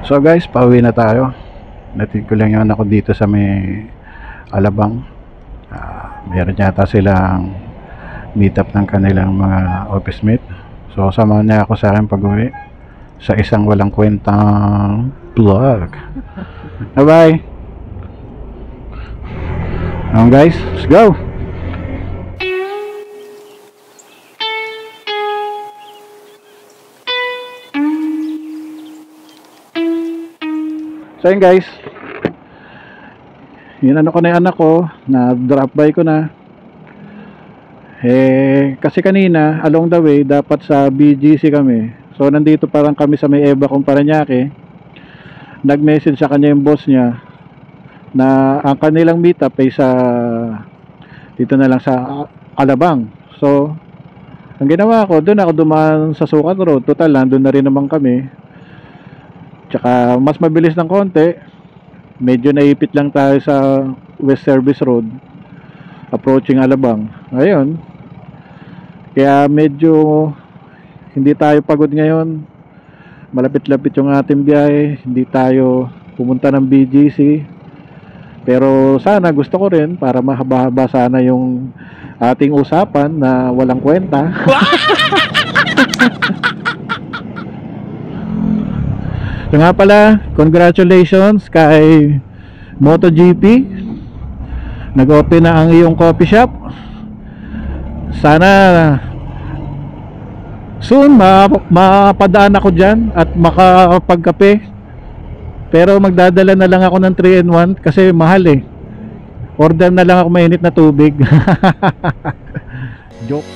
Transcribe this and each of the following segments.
So guys, pauwi na tayo. Natin ko lang yung anak ko dito sa may Alabang. Meron yata silang meet up ng kanilang mga office mate. So samahan niya ako sa akin pag-uwi sa isang walang kwentang vlog. Bye bye. Guys, let's go. So yun guys, yun ko na yung anak ko, na drop by ko na. Kasi kanina along the way dapat sa BGC kami. So nandito parang kami sa may Eva kung Paranaque. Nag-message sa kanya yung boss niya na ang kanilang meetup ay sa dito na lang sa Alabang. So ang ginawa ko, doon ako dumaan sa Sukat Road. Total lang, doon na rin naman kami. Tsaka mas mabilis ng konti. Medyo naipit lang tayo sa West Service Road approaching Alabang. Ayun. Kaya medyo hindi tayo pagod ngayon. Malapit-lapit yung ating biyahe. Hindi tayo pumunta ng BGC. Pero sana gusto ko rin para mahaba-haba sana yung ating usapan na walang kwenta. So nga pala, congratulations kay MotoGP. Nag-open na ang iyong coffee shop. Sana soon mapadaan ako dyan at makapagkape. Pero magdadala na lang ako ng 3-in-1 kasi mahal eh. Order na lang ako mainit na tubig. Joke.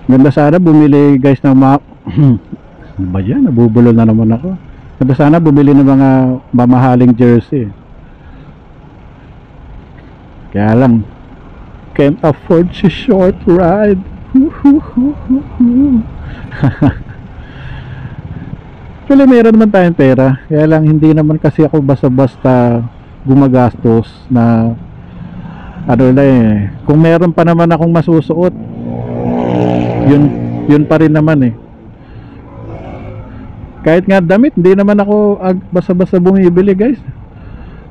Ganda sana bumili guys ng mga ba yan? Nabubulol na naman ako. Ganda sana bumili ng mga mamahaling jersey. Kaya lang can't afford si short ride. Actually meron naman tayong pera. Kaya lang hindi naman kasi ako basta-basta gumagastos na ano na eh. Kung meron pa naman akong masusuot, yun pa rin naman eh. Kahit nga damit, hindi naman ako basta-basta bumibili guys.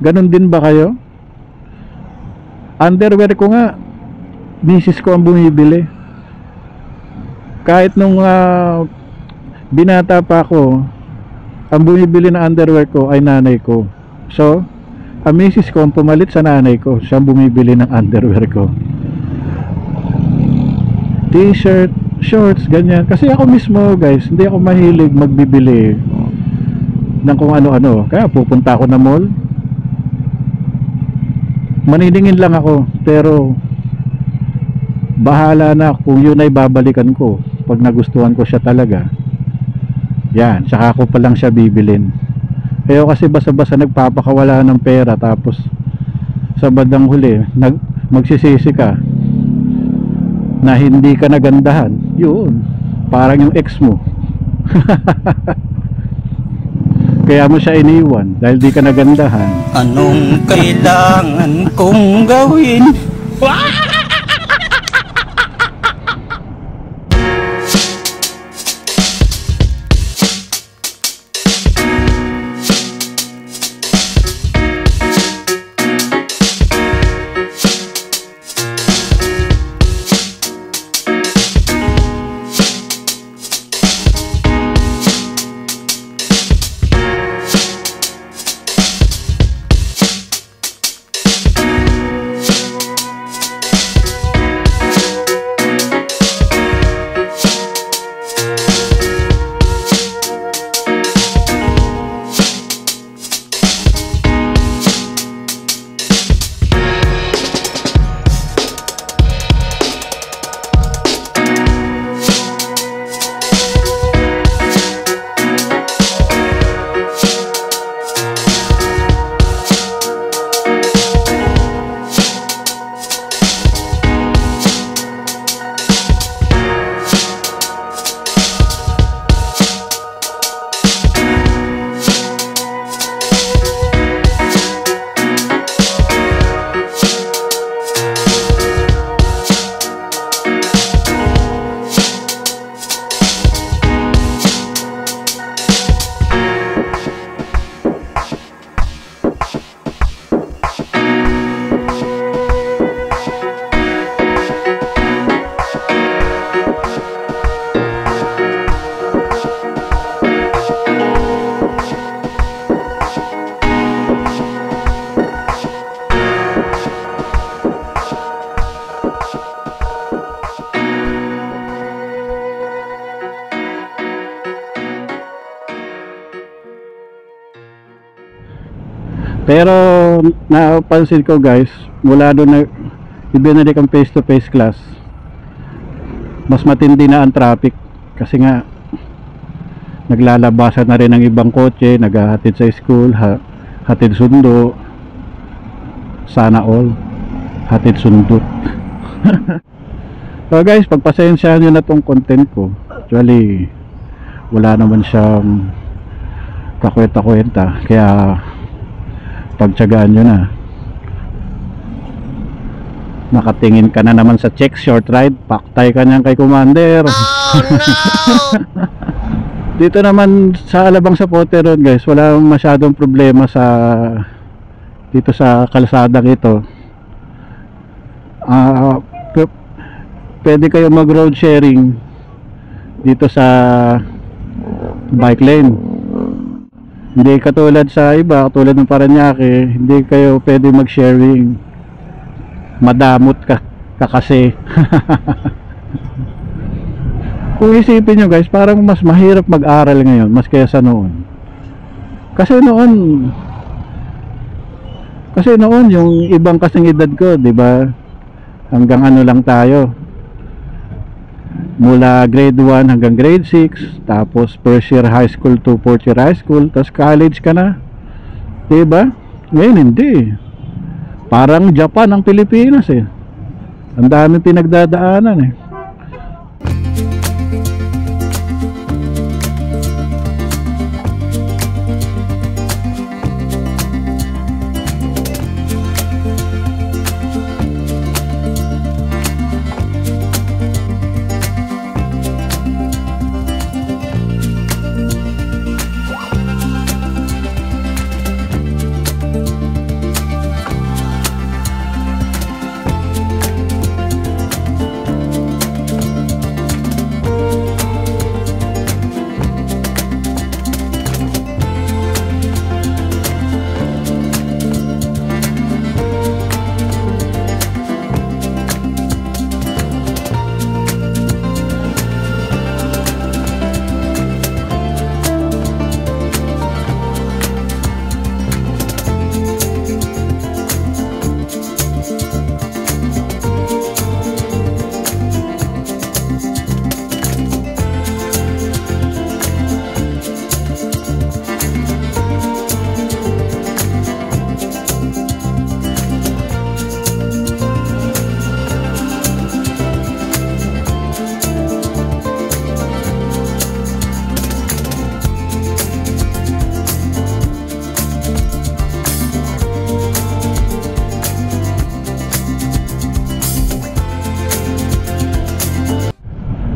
Ganon din ba kayo? Underwear ko nga, misis ko ang bumibili. Kahit nung binata pa ako, ang bumibili ng underwear ko ay nanay ko. So ang misis ko ang pumalit sa nanay ko, siya ang bumibili ng underwear ko. T-shirt, shorts, ganyan. Kasi ako mismo guys, hindi ako mahilig magbibili ng kung ano-ano. Kaya pupunta ako na mall, maniningin lang ako, pero bahala na kung yun ay babalikan ko pag nagustuhan ko siya talaga. Yan, saka ako pa lang siya bibilin. Kaya kasi basta-basta nagpapakawala ng pera, tapos sa bandang huli magsisisi ka na hindi ka nagandahan. Yun, parang yung ex mo. Kaya mo siya iniwan dahil di ka nagandahan. Anong kailangan kong gawin? Pero napansin ko guys, mula doon na ibinalik ang face to face class, mas matindi na ang traffic kasi nga naglalabasan na rin ang ibang kotse, naghahatid sa school, hatid sundo, sana all hatid sundo. So guys, pagpasensyahan nyo na tong content ko. Actually wala naman siyang kakwenta-kwenta, kaya pagtsagaan nyo na. Nakatingin ka na naman sa check short ride, paktay ka niyan kay Commander. Oh, no! Dito naman sa Alabang sa Pote Road guys, wala masyadong problema sa dito sa kalsadang ito. Pwede kayo mag road sharing dito sa bike lane. Hindi katulad sa iba, katulad ng Parañaque, hindi kayo pwede mag sharing, madamot ka kasi. Kung isipin nyo guys, parang mas mahirap mag-aral ngayon mas kaysa noon. Kasi noon yung ibang kasing edad ko, di ba? Hanggang ano lang tayo. Mula grade 1 hanggang grade 6, tapos first year high school to fourth year high school, tapos college ka na. Di ba? Ngayon hindi. Parang Japan ang Pilipinas eh. Ang dami pinagdadaanan eh.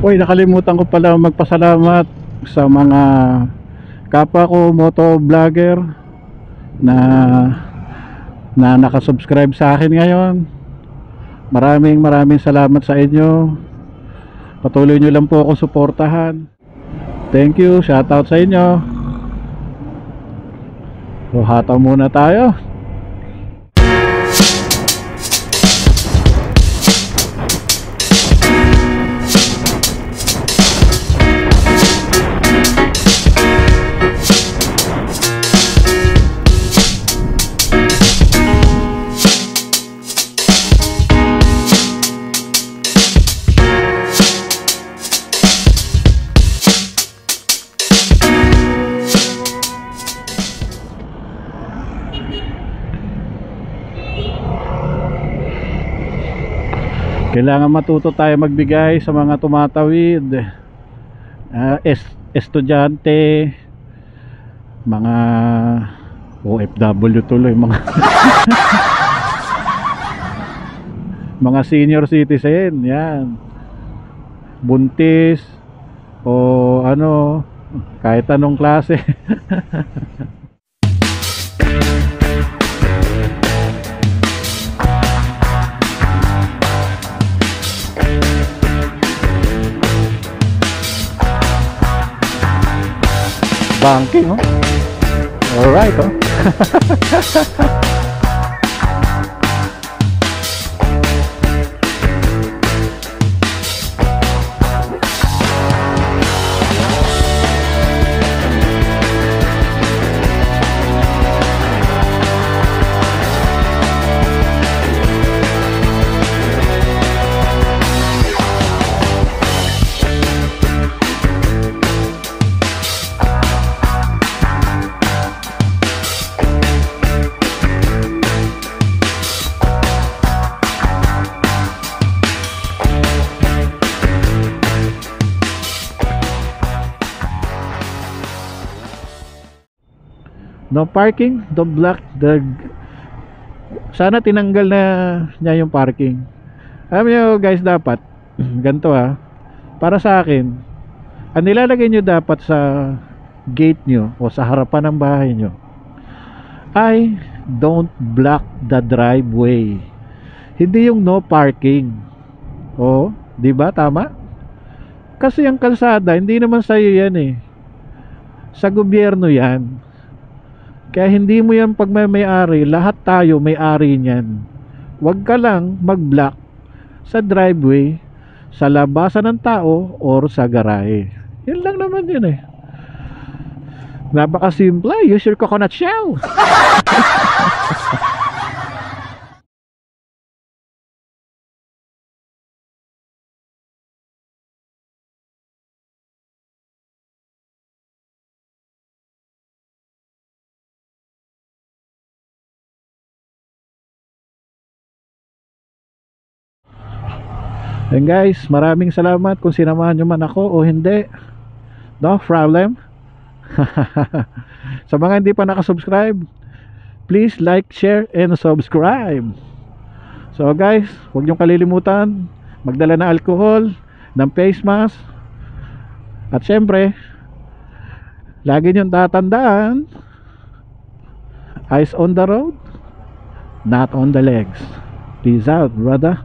Uy, nakalimutan ko pala magpasalamat sa mga kapwa ko moto vlogger na nakasubscribe sa akin ngayon. Maraming salamat sa inyo. Patuloy nyo lang po akong suportahan. Thank you, shoutout sa inyo. So hataw muna tayo. Kailangan matuto tayo magbigay sa mga tumatawid, estudyante, mga OFW tuloy, mga mga senior citizen, yan, buntis o ano, kahit anong klase. Banking, oh. Alright, oh. No parking, don't block the... Sana tinanggal na niya yung parking. Alam niyo guys, dapat ganito para sa akin, ang nilalagay nyo dapat sa gate nyo o sa harapan ng bahay nyo ay don't block the driveway, hindi yung no parking. O, di ba tama? Kasi ang kalsada hindi naman sa iyo yan sa gobyerno yan. Kaya hindi mo yan pagmamay-ari, lahat tayo may-ari niyan. Huwag ka lang mag-block sa driveway, sa labasan ng tao or sa garahe. Yun lang naman yun Napakasimple. Use your coconut shell. And guys, maraming salamat kung sinamahan nyo man ako o hindi. No problem. Sa mga hindi pa nakasubscribe, please like, share, and subscribe. So guys, huwag nyo kalilimutan magdala ng alcohol, ng face mask, at syempre lagi nyo tatandaan, eyes on the road, not on the legs. Peace out, brother.